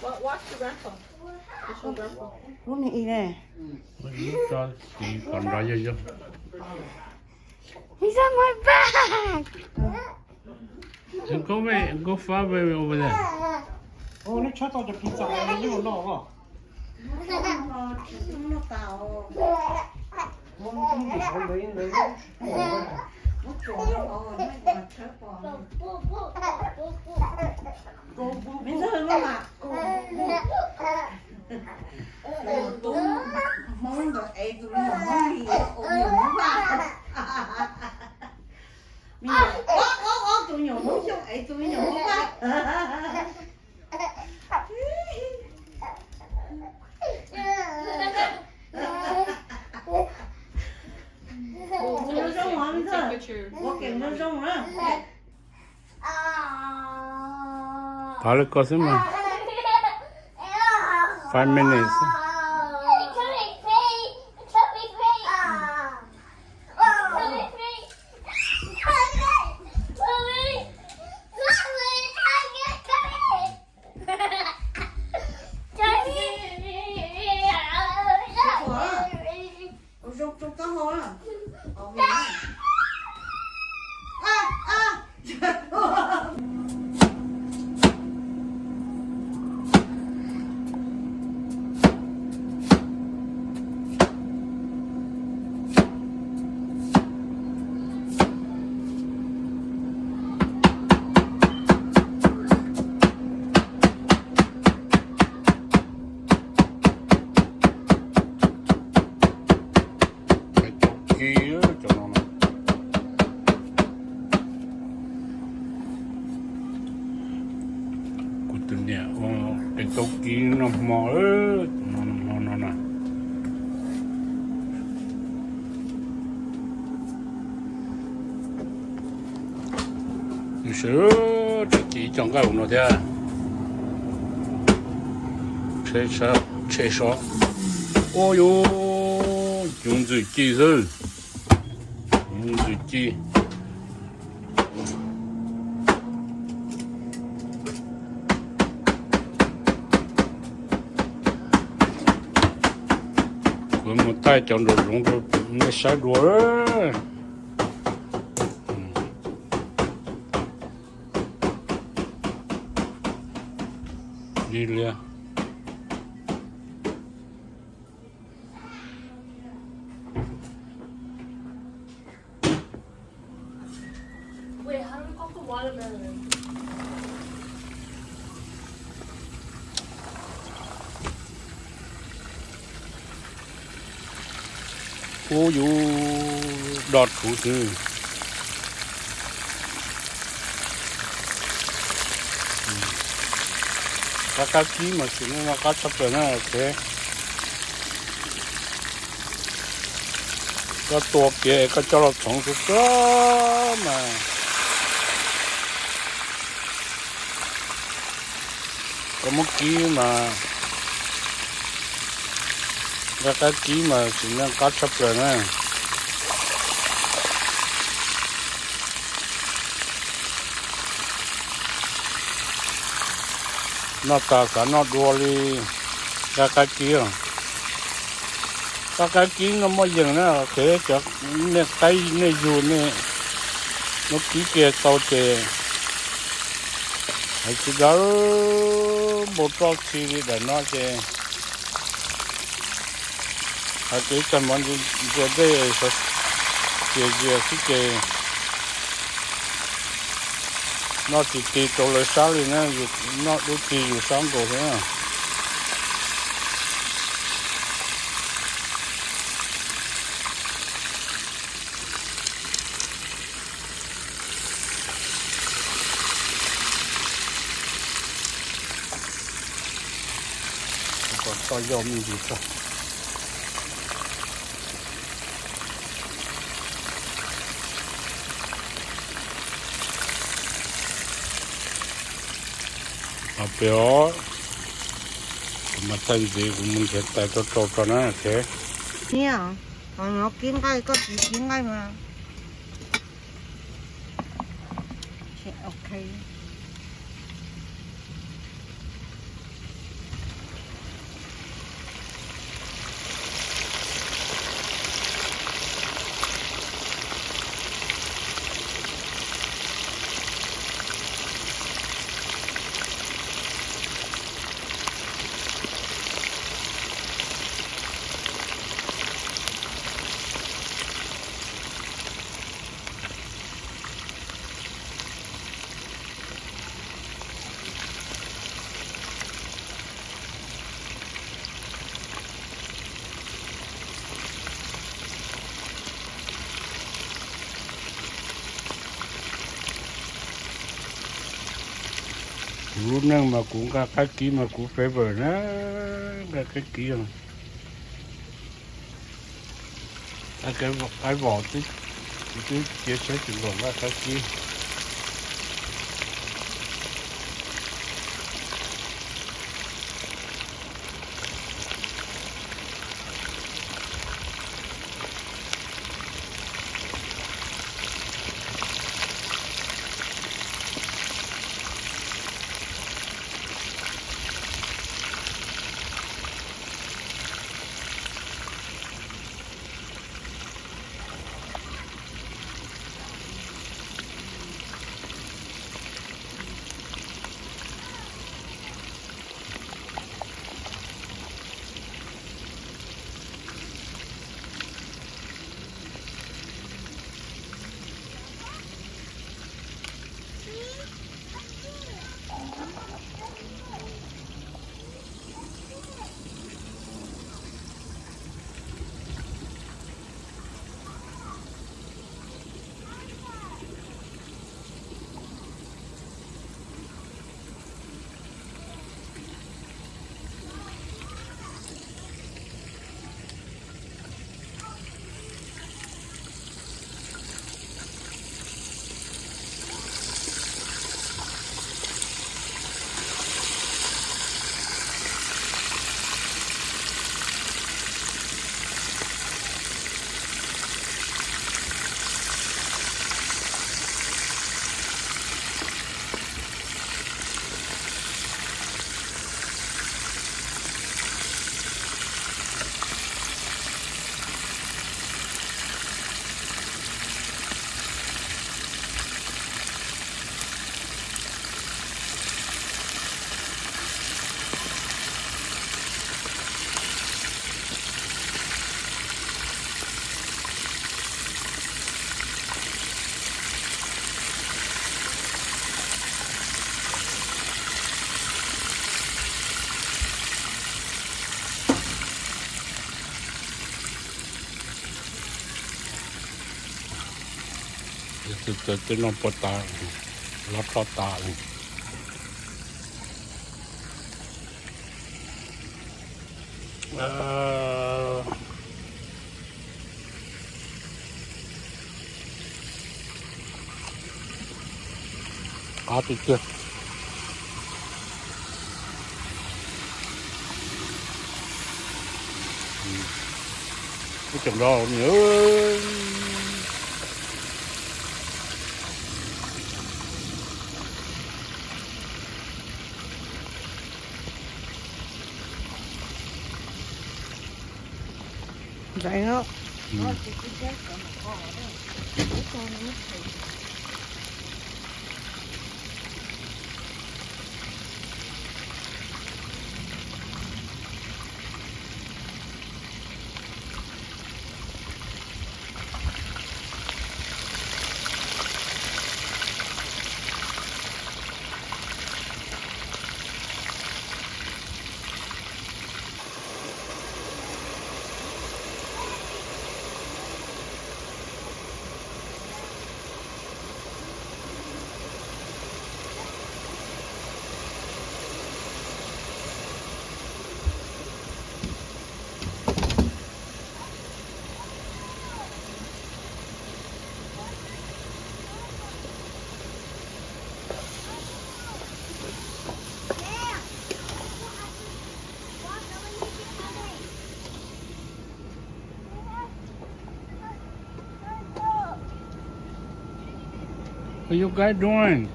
Watch the grandpa. Watch your grandpa. Lúc này nè. cho chị còn ra vô. He's on my back. Go far away over there. 내 차도 저 비싸. 이거 넣어. Nó tàu. Mất chuột rồi, mấy con chết rồi. Bây giờ nó mặc cô món rồi ấy tụi nó món gì ôm món ba. Bây giờ tụi nhỏ món cho ấy tụi nhỏ món ba. Nó rong hả bây giờ? Có kèm nó rong á. 다를 것은 뭐 5 minutes. Rút có hôi à? Cái toki nó mò nó you sure chỉ trong cái nó thế chế sao ôi yo dùng gì kỹ rồi dùng gì kỹ một tay chọn đồ rụng rồi nó sai đuổi đi liền Wait, how do we cook the watermelon? 오, 요, 나 두세. 까까기 맛있는 거 까쳤잖아, 이렇게. 또 없게, 까처럼 정수 써만. 까먹기만. 까까기 맛있는 까쳤잖아. nó ta cả nó đua đi cái kia cái kia nó mới dừng nó thế cho nên cái này dù này nó kỹ kia tao chè hay chỉ đó một trò chơi đi để nó chè hay cái chân món gì đây sẽ chè cái chè nó chỉ tì tổ lời sáng thì nó đôi tì dù sáng tổ thế à còn to dầu mình gì thôi 뼈 마찬가지 우문 됐다 또 떠나 이렇게 nha nó kiếm cái có chỉ kiếm cái mà ok lúc nào mà cũng có cái ký mà cũng phải vợ nó cái ký rồi cái vỏ cái chia sẻ chỉ còn là cái ký cái nó bớt ta lót lót ta luôn thì chưa cái chừng đó nữa vậy đó What you guys doing?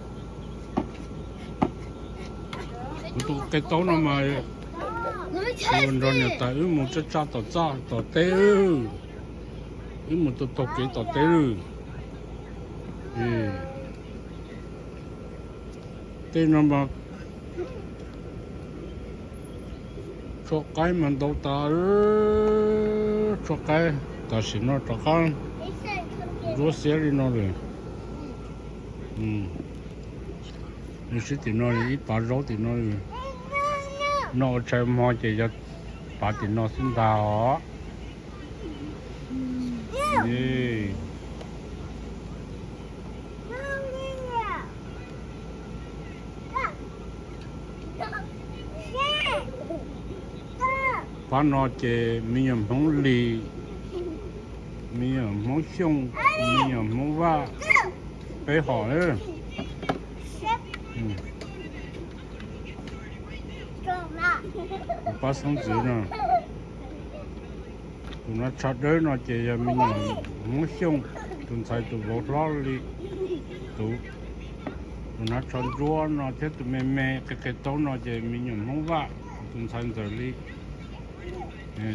Cái tố nó mà mình rồi nhà ta một chút cha tao té một tao cái tao té té nó mà cho cái mình đâu ta cho cái ta xin nó cho cái rửa xe đi nó rồi你是电脑里把肉电脑里，拿出毛这就把电脑先打好。耶。把那些没有梦里，没有梦想，没有梦话，背好了。把绳子呢，那插着那些也没有梦想，现在都不老里，都那穿着那些都妹妹，个都那些没有梦话，现在这里，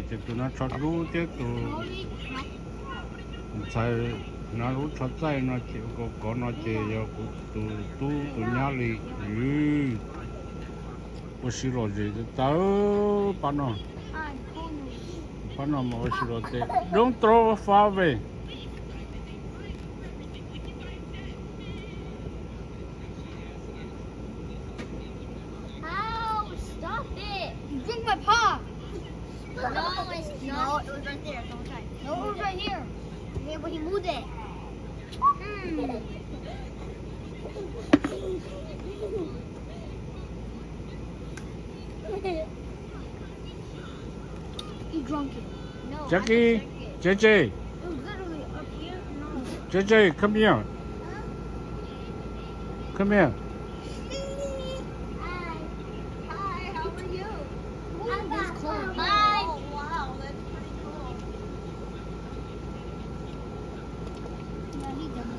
这都那穿着这都，在那路穿在那些个那些要都家里，我洗了这个刀，把那我洗了这，don't throw far away. Ow, stop it. You drink my paw. No, it was right there. Don't try. No, it was right here. Yeah, but he moved it. You drunk it. No. Jackie, JJ, It was literally up here. No. JJ, come here. Come here. Hi, how are you? I'm cold. Bye. Oh, wow, that's pretty cool. Yeah, he done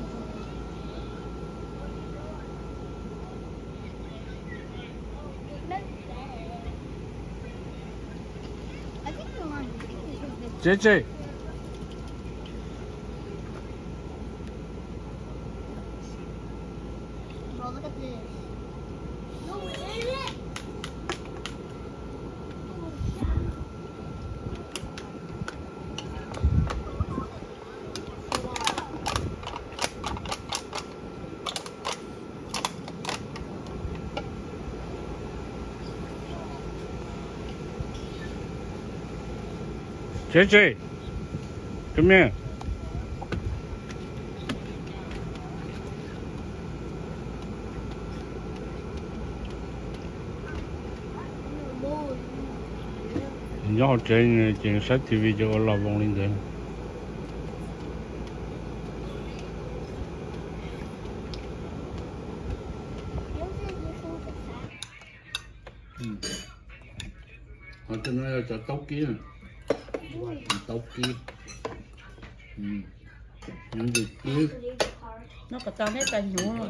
I think you're lying. I think this is JJ, Bro, look at this. No, it isn't. JJ, come here. Nhỏ trên sách TV cho là vòng lên đây. Họ cho nó cho tóc kia, tóc kia, những việc kia. Nó có tao hết tay nhủ rồi.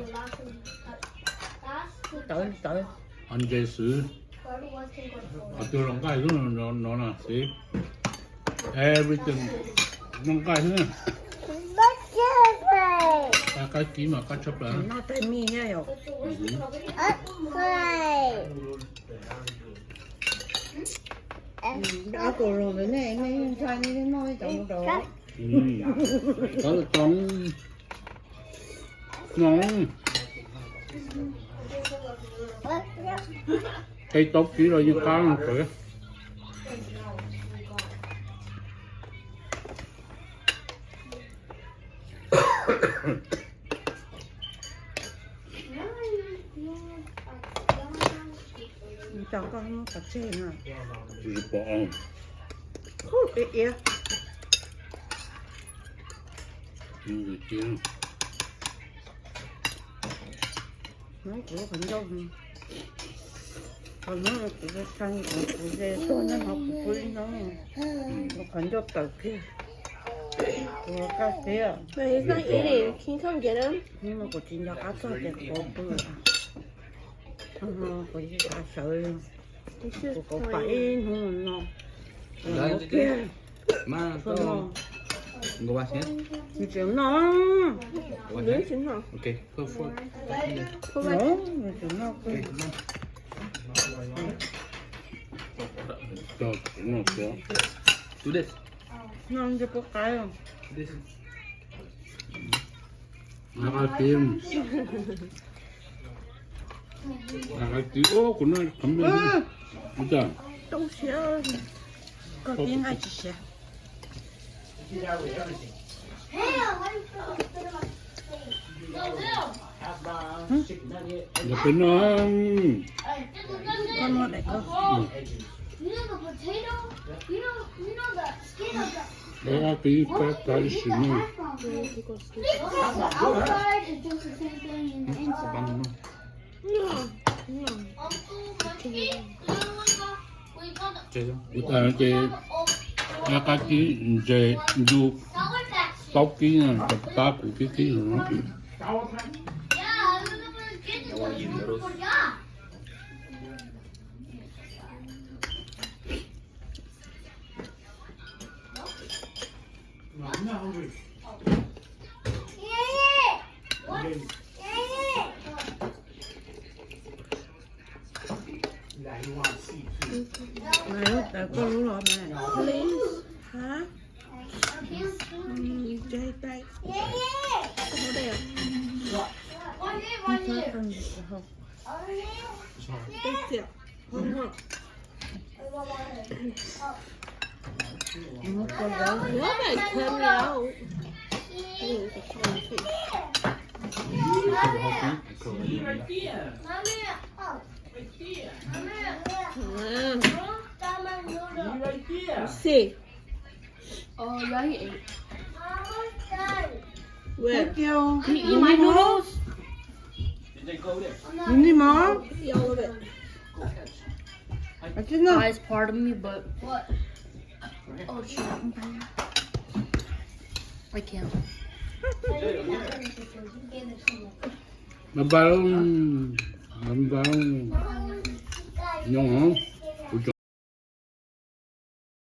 Tới. Anh dây sử. Ở chỗ lòng cái nó là gì? Everything, lòng cái nữa. Cái gì mà cái chấp là. Nó tay mi nha rồi. Đã cổ rồi nữa nè, mấy xoay đi đến môi tổng đồ. Có trống ngon. Cây tóc chỉ là như cá không phải. Cho con nó cà chê nữa. Chỉ bỏ ông. Ê. Những gì kia. Nó của phần đâu. Còn nó của sang của dê tôi nó học của nó phần đâu tờ kia. Của cá xế à. But he's not eating. Can you come get him? Nhưng mà của chính là cá sấu để có bữa. Của cái cá sấu. It's just Có plain. phải không nó. Đấy, Kia. Mà Phân có nó. go back here. Như kiểu nó. Go back Really? here. No. Okay, go for it. Nó. Như kiểu nó. Okay, come on. Cho nó có. Do this. Nó không cho có cái không. Do this. 나갈 때 của nó thấm lên đi. Đâu xíu. Có tiếng ai chỉ xíu. 옆에 는 Con nó để con. You know the potato? You know the skin of the. 내가 비슷하다 있으면 The outside is just the same thing in the inside. 이제 약간 이제 누 뽑기는 덥다 고기기는 I'm not hungry. Yeah, he wants seafood. Mẹ tại con luôn rồi mẹ. Please. Hả? Chơi tay. Không có đẹp. không. Cái kiểu. Không hợp. Một con gấu. Nhớ bài thêm nhau. Ừ, không phải. See. Oh, yeah, he ate. Where? Thank you. Can you eat my noodles? Mini more? All of it. 맛있나? Guys, pardon me, but what? Oh shit! I can't. Mabalong 영어